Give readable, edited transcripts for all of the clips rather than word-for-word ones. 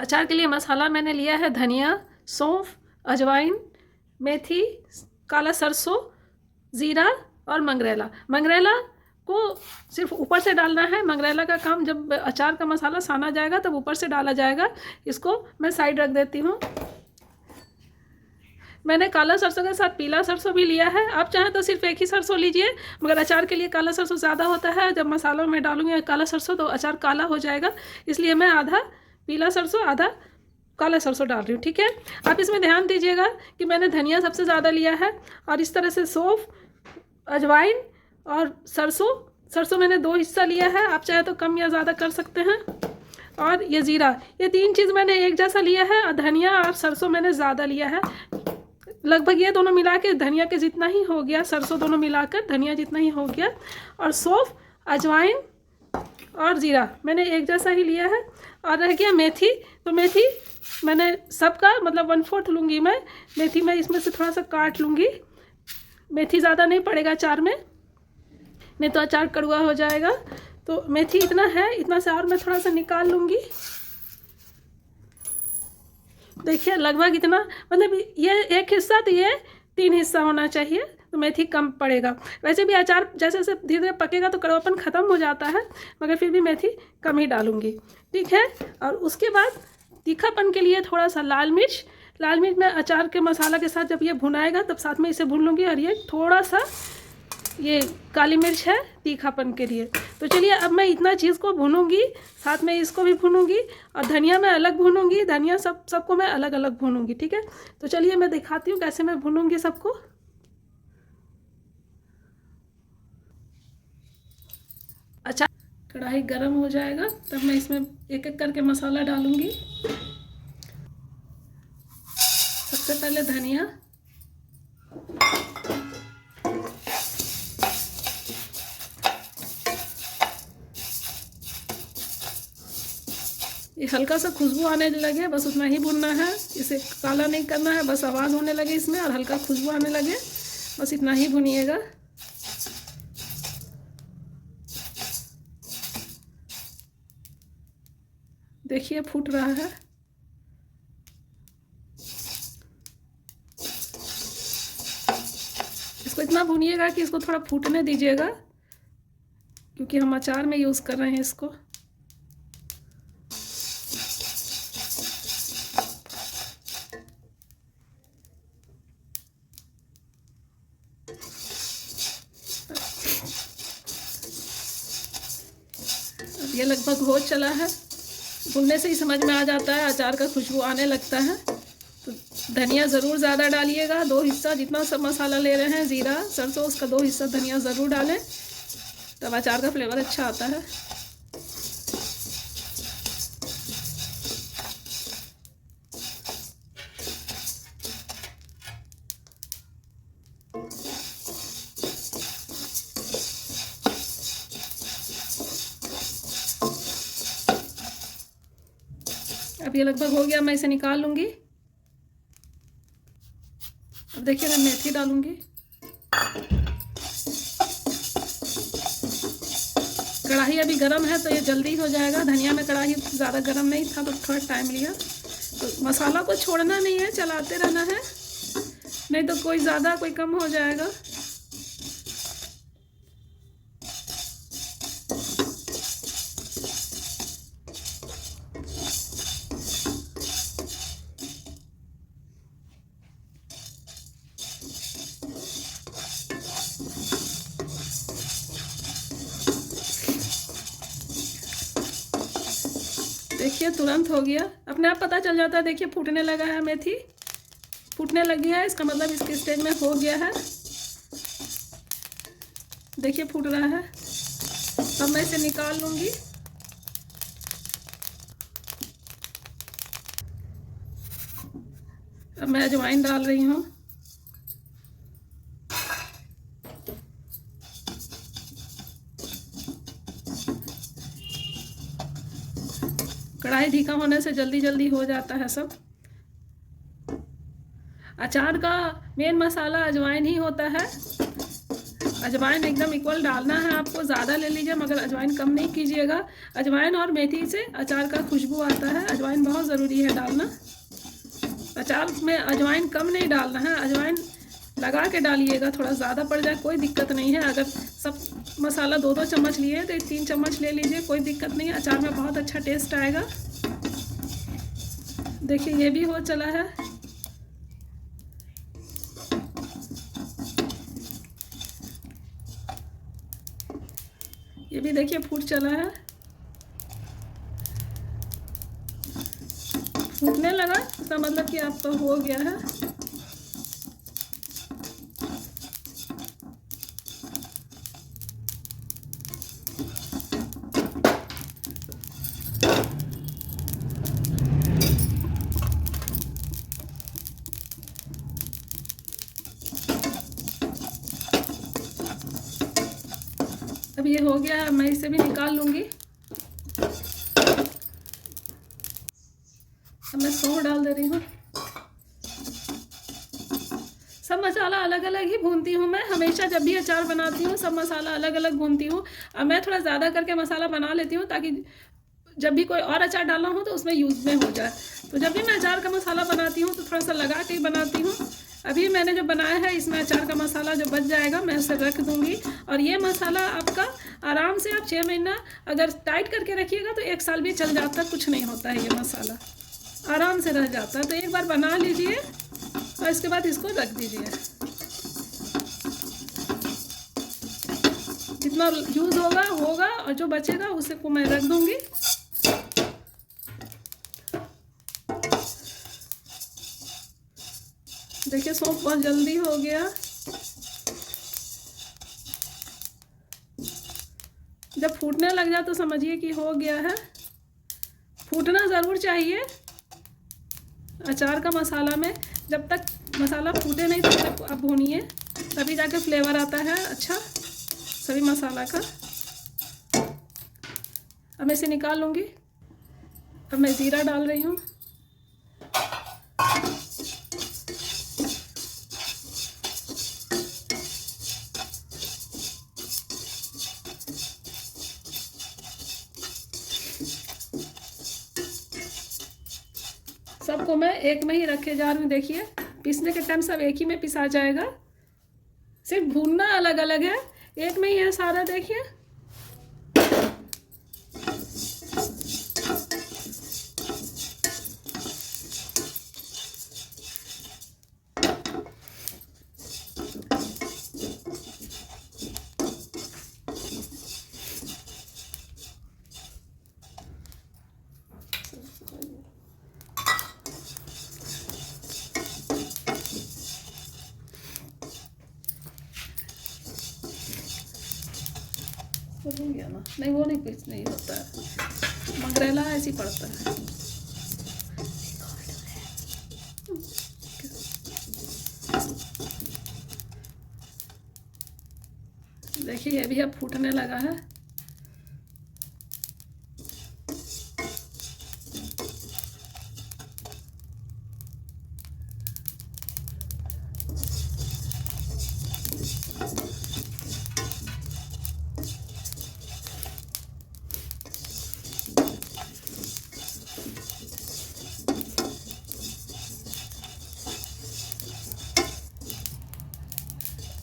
अचार के लिए मसाला मैंने लिया है धनिया, सौंफ, अजवाइन, मेथी, काला सरसों, ज़ीरा और मंगरेला। मंगरेला को सिर्फ ऊपर से डालना है। मंगरेला का काम जब अचार का मसाला साना जाएगा तब ऊपर से डाला जाएगा। इसको मैं साइड रख देती हूँ। मैंने काला सरसों के साथ पीला सरसों भी लिया है। आप चाहें तो सिर्फ एक ही सरसों लीजिए, मगर अचार के लिए काला सरसों ज़्यादा होता है। जब मसालों में डालूंगी काला सरसों तो अचार काला हो जाएगा, इसलिए मैं आधा पीला सरसों आधा काला सरसों डाल रही हूँ। ठीक है, आप इसमें ध्यान दीजिएगा कि मैंने धनिया सबसे ज़्यादा लिया है और इस तरह से सौंफ, अजवाइन और सरसों मैंने 2 हिस्सा लिया है। आप चाहे तो कम या ज़्यादा कर सकते हैं। और ये ज़ीरा, ये 3 चीज़ मैंने एक जैसा लिया है और धनिया और सरसों मैंने ज़्यादा लिया है। लगभग ये दोनों मिला के धनिया के जितना ही हो गया, सरसों दोनों मिलाकर धनिया जितना ही हो गया। और सौंफ, अजवाइन और ज़ीरा मैंने एक जैसा ही लिया है। और रह गया मेथी, तो मेथी मैंने सबका मतलब 1/4 लूँगी मैं। मेथी मैं इसमें से थोड़ा सा काट लूँगी। मेथी ज़्यादा नहीं पड़ेगा अचार में, नहीं तो अचार कड़वा हो जाएगा। तो मेथी इतना है, इतना से और मैं थोड़ा सा निकाल लूँगी। देखिए लगभग इतना, मतलब ये एक हिस्सा तो ये 3 हिस्सा होना चाहिए, तो मेथी कम पड़ेगा। वैसे भी अचार जैसे जैसे धीरे धीरे पकेगा तो कड़वापन ख़त्म हो जाता है, मगर फिर भी मेथी कम ही डालूँगी। ठीक है, और उसके बाद तीखापन के लिए थोड़ा सा लाल मिर्च मैं अचार के मसाला के साथ जब ये भुनाएगा तब साथ में इसे भून लूँगी। और ये थोड़ा सा ये काली मिर्च है तीखापन के लिए। तो चलिए अब मैं इतना चीज़ को भूनूंगी, साथ में इसको भी भूनूंगी और धनिया मैं अलग भूनूंगी। धनिया सबको मैं अलग अलग भूनूंगी। ठीक है, तो चलिए मैं दिखाती हूँ कैसे मैं भूनूंगी सबको। अच्छा, कढ़ाई गर्म हो जाएगा तब मैं इसमें एक एक करके मसाला डालूंगी। सबसे पहले धनिया, ये हल्का सा खुशबू आने लगे बस उतना ही भूनना है, इसे काला नहीं करना है। बस आवाज़ होने लगे इसमें और हल्का खुशबू आने लगे, बस इतना ही भुनिएगा। देखिए फूट रहा है। इसको इतना भूनिएगा कि इसको थोड़ा फूटने दीजिएगा, क्योंकि हम अचार में यूज़ कर रहे हैं इसको। ये लगभग हो चला है, भुनने से ही समझ में आ जाता है, अचार का खुशबू आने लगता है। तो धनिया ज़रूर ज़्यादा डालिएगा, 2 हिस्सा जितना सब मसाला ले रहे हैं, ज़ीरा सरसों उसका 2 हिस्सा धनिया ज़रूर डालें, तब अचार का फ्लेवर अच्छा आता है। अब ये लगभग हो गया, मैं इसे निकाल लूँगी। अब देखिए मैं मेथी डालूँगी। कढ़ाई अभी गरम है तो ये जल्दी हो जाएगा। धनिया में कढ़ाई ज़्यादा गरम नहीं था तो थोड़ा टाइम लिया। तो मसाला को छोड़ना नहीं है, चलाते रहना है, नहीं तो कोई ज़्यादा कोई कम हो जाएगा। देखिए तुरंत हो गया, अपने आप पता चल जाता है। देखिए फूटने लगा है, मेथी फूटने लगी है, इसका मतलब इसके स्टेज में हो गया है। देखिए फूट रहा है। अब मैं इसे निकाल लूँगी। अब मैं अजवाइन डाल रही हूँ। कढ़ाई ढीका होने से जल्दी जल्दी हो जाता है सब। अचार का मेन मसाला अजवाइन ही होता है। अजवाइन एकदम इक्वल डालना है आपको, ज़्यादा ले लीजिए मगर अजवाइन कम नहीं कीजिएगा। अजवाइन और मेथी से अचार का खुशबू आता है। अजवाइन बहुत ज़रूरी है डालना। अचार में अजवाइन कम नहीं डालना है, अजवाइन लगा के डालिएगा। थोड़ा ज़्यादा पड़ जाए कोई दिक्कत नहीं है। अगर सब मसाला 2-2 चम्मच लिए तो 3 चम्मच ले लीजिए, कोई दिक्कत नहीं है। अचार में बहुत अच्छा टेस्ट आएगा। देखिए ये भी हो चला है। ये भी देखिए फूट चला है, फूटने लगा इसका मतलब कि आपका हो गया है। अब ये हो गया है, मैं इसे भी निकाल लूँगी। अब मैं सौंफ डाल दे रही हूँ। सब मसाला अलग अलग ही भूनती हूँ मैं हमेशा, जब भी अचार बनाती हूँ सब मसाला अलग अलग भूनती हूँ। अब मैं थोड़ा ज़्यादा करके मसाला बना लेती हूँ ताकि जब भी कोई और अचार डालना हो तो उसमें यूज़ में हो जाए। तो जब भी मैं अचार का मसाला बनाती हूँ तो थोड़ा सा लगा के ही बनाती हूँ। अभी मैंने जो बनाया है इसमें अचार का मसाला जो बच जाएगा मैं उसे रख दूँगी। और ये मसाला आपका आराम से आप 6 महीना अगर टाइट करके रखिएगा तो 1 साल भी चल जाता है, कुछ नहीं होता है। ये मसाला आराम से रह जाता है। तो एक बार बना लीजिए और इसके बाद इसको रख दीजिए। जितना यूज़ होगा और जो बचेगा उसे को मैं रख दूँगी। देखिए सौंफ बहुत जल्दी हो गया। जब फूटने लग जाए तो समझिए कि हो गया है। फूटना ज़रूर चाहिए अचार का मसाला में। जब तक मसाला फूटे नहीं तब तक आप भूनिए, तभी जाके फ्लेवर आता है अच्छा सभी मसाला का। अब मैं इसे निकाल लूँगी। अब मैं ज़ीरा डाल रही हूँ। सबको मैं एक में ही रखे जा रही हूँ। देखिए पीसने के टाइम सब एक ही में पिसा जाएगा, सिर्फ भूनना अलग अलग है, एक में ही है सारा। देखिए हो गया ना? नहीं वो नहीं कुछ नहीं होता है, मंगरेला ऐसे ही पड़ता है। देखिए ये भी अब फूटने लगा है।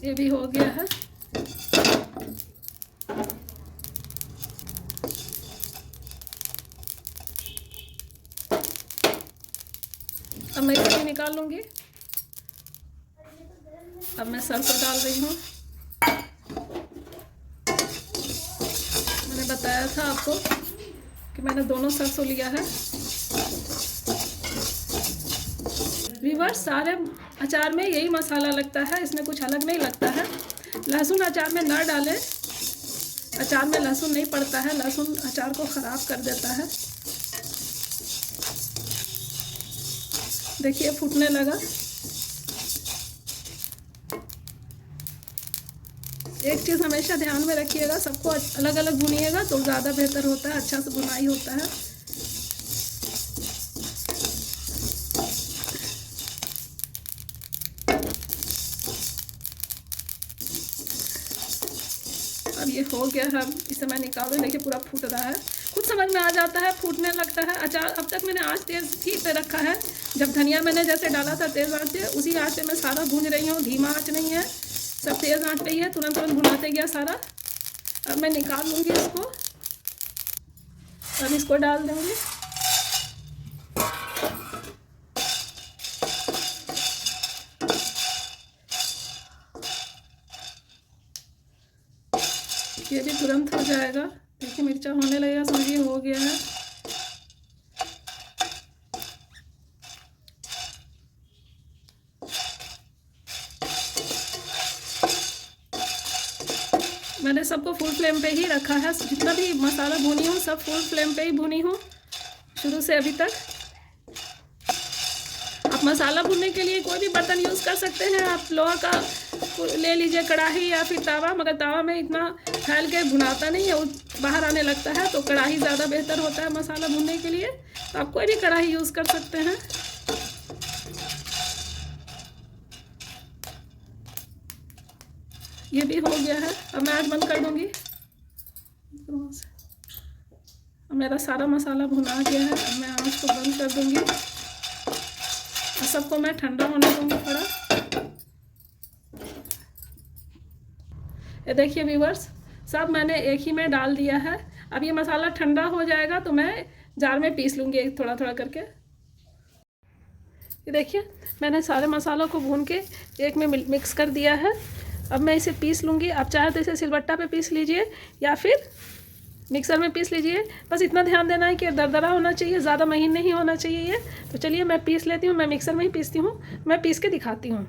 ये भी हो गया है। अब मैं इसे निकाल लूँगी। अब मैं सरसों डाल रही हूँ। मैंने बताया था आपको कि मैंने दोनों सरसों लिया है। व्यूअर्स सारे अचार में यही मसाला लगता है, इसमें कुछ अलग नहीं लगता है। लहसुन अचार में ना डालें, अचार में लहसुन नहीं पड़ता है, लहसुन अचार को ख़राब कर देता है। देखिए फूटने लगा। एक चीज़ हमेशा ध्यान में रखिएगा, सबको अलग अलग भुनिएगा तो ज़्यादा बेहतर होता है, अच्छा से बुनाई होता है। हो गया है। इसे मैं निकाल दूँ। देखिए पूरा फूट रहा है, खुद समझ में आ जाता है, फूटने लगता है अचार। अब तक मैंने आँच तेज़ ही पे रखा है। जब धनिया मैंने जैसे डाला था तेज़ आँच पे, उसी आँच पे मैं सारा भून रही हूँ। धीमा आँच नहीं है, सब तेज़ आँच पे ही है। तुरंत तुरंत भुनाते गया सारा। अब मैं निकाल लूँगी इसको, अब इसको डाल दूँगी। ये भी तुरंत हो जाएगा। देखिए मिर्चा होने लगेगा, समझिए हो गया है। मैंने सबको फुल फ्लेम पे ही रखा है। जितना भी मसाला भुनी हूँ सब फुल फ्लेम पे ही भुनी हूँ, शुरू से अभी तक। आप मसाला भूनने के लिए कोई भी बर्तन यूज़ कर सकते हैं। आप लोहा का ले लीजिए, कढ़ाई या फिर तवा, मगर तवा में इतना फैल के भुनाता नहीं है, वो बाहर आने लगता है। तो कढ़ाई ज़्यादा बेहतर होता है मसाला भूनने के लिए। तो आप कोई भी कढ़ाई यूज़ कर सकते हैं। ये भी हो गया है। अब मैं आँच बंद कर दूँगी। अब मेरा सारा मसाला भुना गया है। अब मैं आँच को बंद कर दूँगी और सबको मैं ठंडा होने दूँगी थोड़ा। ये देखिए व्यूअर्स, सब मैंने एक ही में डाल दिया है। अब ये मसाला ठंडा हो जाएगा तो मैं जार में पीस लूँगी थोड़ा थोड़ा करके। ये देखिए मैंने सारे मसालों को भून के एक में मिक्स कर दिया है। अब मैं इसे पीस लूँगी। आप चाहे तो इसे सिलबट्टा पे पीस लीजिए या फिर मिक्सर में पीस लीजिए। बस इतना ध्यान देना है कि दरदरा होना चाहिए, ज़्यादा महीन नहीं होना चाहिए ये। तो चलिए मैं पीस लेती हूँ। मैं मिक्सर में ही पीसती हूँ, मैं पीस के दिखाती हूँ।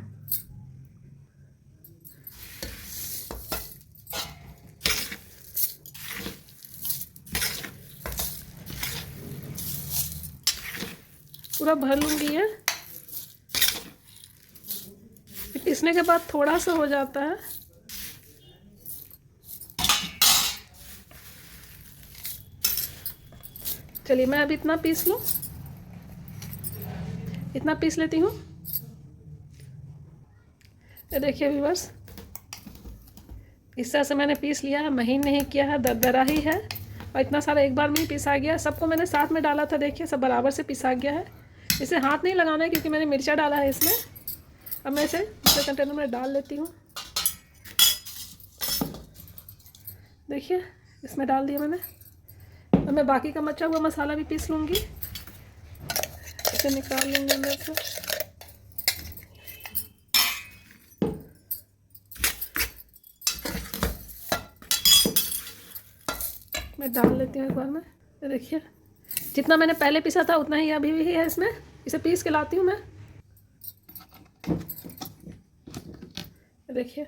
पूरा भर लूँगी ये। पीसने के बाद थोड़ा सा हो जाता है। चलिए मैं अब इतना पीस लूँ, इतना पीस लेती हूँ। ये देखिए व्यूअर्स, इस तरह से मैंने पीस लिया है। महीन नहीं किया है, दरदरा ही है। और इतना सारा एक बार में ही पिसा गया। सबको मैंने साथ में डाला था, देखिए सब बराबर से पिसा गया है। इसे हाथ नहीं लगाना है क्योंकि मैंने मिर्चा डाला है इसमें। अब मैं इसे दूसरे कंटेनर में डाल लेती हूँ। देखिए इसमें डाल दिया मैंने। अब मैं बाकी का बचा हुआ मसाला भी पीस लूँगी। इसे निकाल लूँगी अंदर से। मैं डाल लेती हूँ एक बार में। ये देखिए जितना मैंने पहले पीसा था उतना ही अभी भी है इसमें। इसे पीस के लाती हूँ मैं। देखिए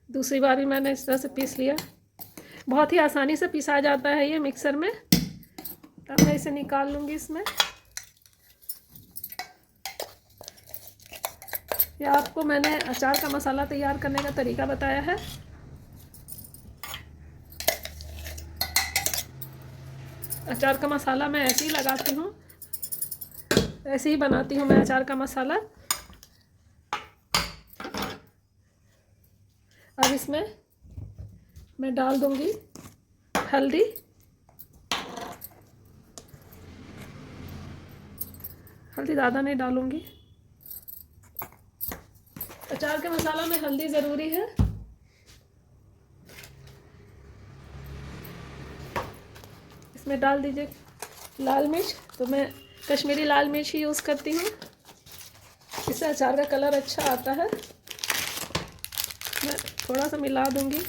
दूसरी बार भी मैंने इस तरह से पीस लिया। बहुत ही आसानी से पिसा जाता है ये मिक्सर में। अब मैं इसे निकाल लूँगी इसमें। ये आपको मैंने अचार का मसाला तैयार करने का तरीका बताया है। अचार का मसाला मैं ऐसे ही लगाती हूँ, ऐसे ही बनाती हूँ मैं अचार का मसाला। अब इसमें मैं डाल दूँगी हल्दी, हल्दी ज़्यादा नहीं डालूँगी। अचार के मसाला में हल्दी ज़रूरी है। इसमें डाल दीजिए लाल मिर्च। तो मैं कश्मीरी लाल मिर्च ही यूज़ करती हूँ, इससे अचार का कलर अच्छा आता है। मैं थोड़ा सा मिला दूँगी।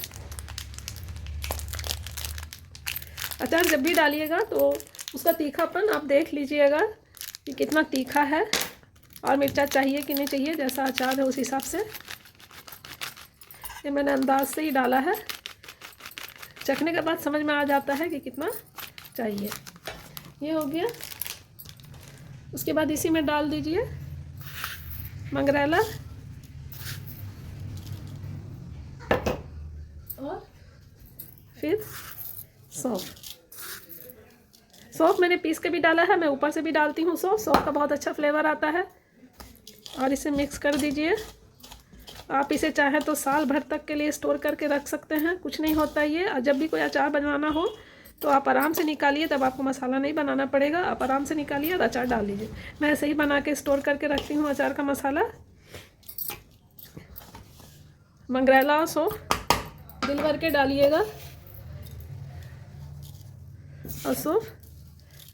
अचार जब भी डालिएगा तो उसका तीखापन आप देख लीजिएगा कि कितना तीखा है और मिर्चा चाहिए कि नहीं चाहिए। जैसा अचार है उस हिसाब से। ये मैंने अंदाज से ही डाला है, चखने के बाद समझ में आ जाता है कि कितना चाहिए। ये हो गया। उसके बाद इसी में डाल दीजिए मंगरेला और फिर सौंफ। सौंफ मैंने पीस के भी डाला है, मैं ऊपर से भी डालती हूँ सौंफ। सौंफ का बहुत अच्छा फ्लेवर आता है। और इसे मिक्स कर दीजिए आप इसे चाहें तो साल भर तक के लिए स्टोर करके रख सकते हैं, कुछ नहीं होता ये। और जब भी कोई अचार बनवाना हो तो आप आराम से निकालिए, तब आपको मसाला नहीं बनाना पड़ेगा। आप आराम से निकालिए और अचार डाल लीजिए। मैं ऐसे ही बना के स्टोर करके रखती हूँ अचार का मसाला। मंगरेला सौंफ दिल भर के डालिएगा और सौंफ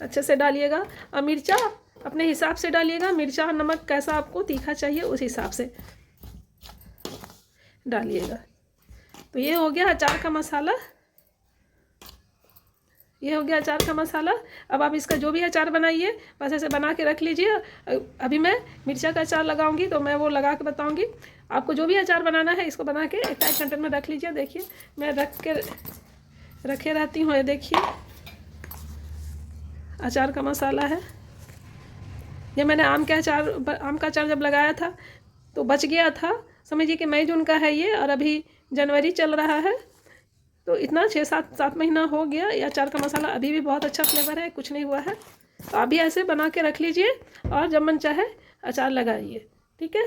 अच्छे से डालिएगा। और मिर्चा अपने हिसाब से डालिएगा, मिर्चा और नमक कैसा आपको तीखा चाहिए उस हिसाब से डालिएगा। तो ये हो गया अचार का मसाला, ये हो गया अचार का मसाला। अब आप इसका जो भी अचार बनाइए बस ऐसे बना के रख लीजिए। अभी मैं मिर्चा का अचार लगाऊंगी तो मैं वो लगा के बताऊंगी। आपको जो भी अचार बनाना है इसको बना के एक टाइट कंटेनर में रख लीजिए। देखिए मैं रखे रहती हूँ। ये देखिए अचार का मसाला है। ये मैंने आम का अचार जब लगाया था तो बच गया था, समझिए कि मई जून का है ये, और अभी जनवरी चल रहा है। तो इतना 6-7 महीना हो गया। ये अचार का मसाला अभी भी बहुत अच्छा फ्लेवर है, कुछ नहीं हुआ है। तो आप भी ऐसे बना के रख लीजिए और जब मन चाहे अचार लगाइए। ठीक है।